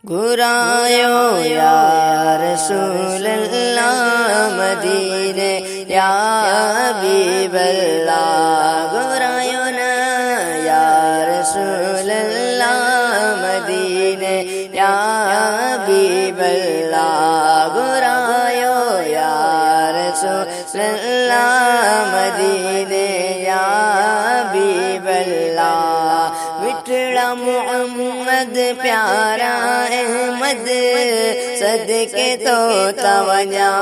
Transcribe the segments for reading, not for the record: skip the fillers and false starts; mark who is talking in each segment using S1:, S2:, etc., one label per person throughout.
S1: Gorayo Ya Rasol'Allah Madine Ya Habiballah. Gorayo Ya Rasol'Allah Madine Ya Habiballah. Gorayo Ya Rasol'Allah Madine Ya Habiballah. मिठड़ा Mohammad प्यारा अहमद सदके तो तवजा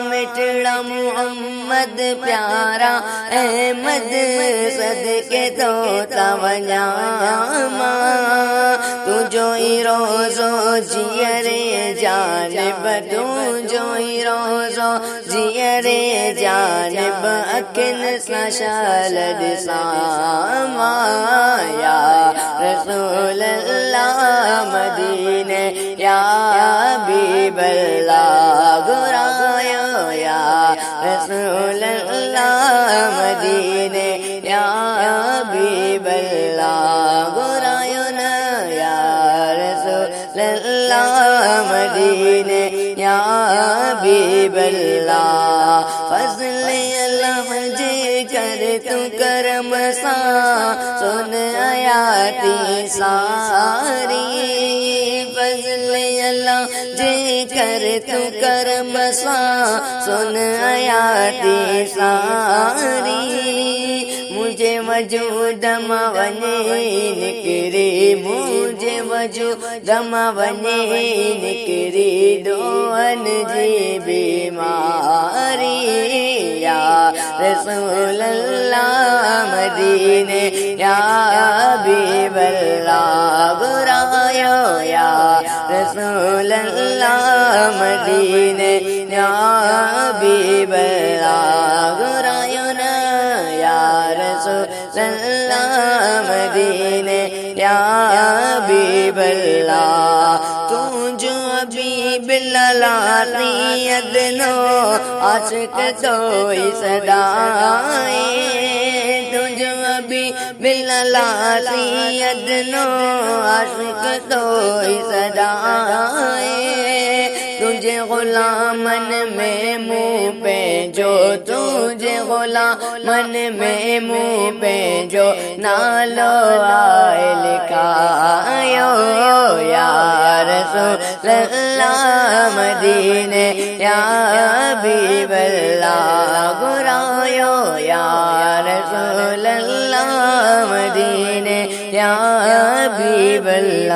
S1: मिठड़ा मोहम्मद प्यारा अहमद सदके तो तवजा तू जो ही रोज़ो जियरे जानिब तू जो ही रोज़ो जियरे जानिब अखिन सशाल दिसामा या रसूलल्लाह मदीने या हबीबल्लाह. गोरायो या रसूलल्लाह मदीने या हबीबल्लाह. गोरायो या रसूलल्लाह मदीने या हबीबल्लाह. फज़ल अल्लाह जे कर तू करम सा सुन आयाती सारी. फज़ल अल्लाह जे कर तू करम सा सुन आयाती सारी. मुझे वजूद मवने निकरी मुझे वजूद मवने निकरी दोहन जी बीमारी. या रसूलल्लाह मदीने या हबीबल्लाह. गोरायो या रसूलल्लाह मदीने या हबीबल्लाह. गोरायो या रसूलल्लाह मदीने या हबीबल्लाह. तू जो हबीबल्लाह अदनो आशिक तो सदाए. तू जो हबीबल्लाह अदनो आशिक तो सदाए. तुझे गुलामन में मुँह पे जो तुझे गुलामन में मुँह पे जो नालो आए लिखायो या रसूलल्लाह मदीने या हबीबल्लाह. गोरायो या रसूलल्लाह मदीने या हबीबल्लाह.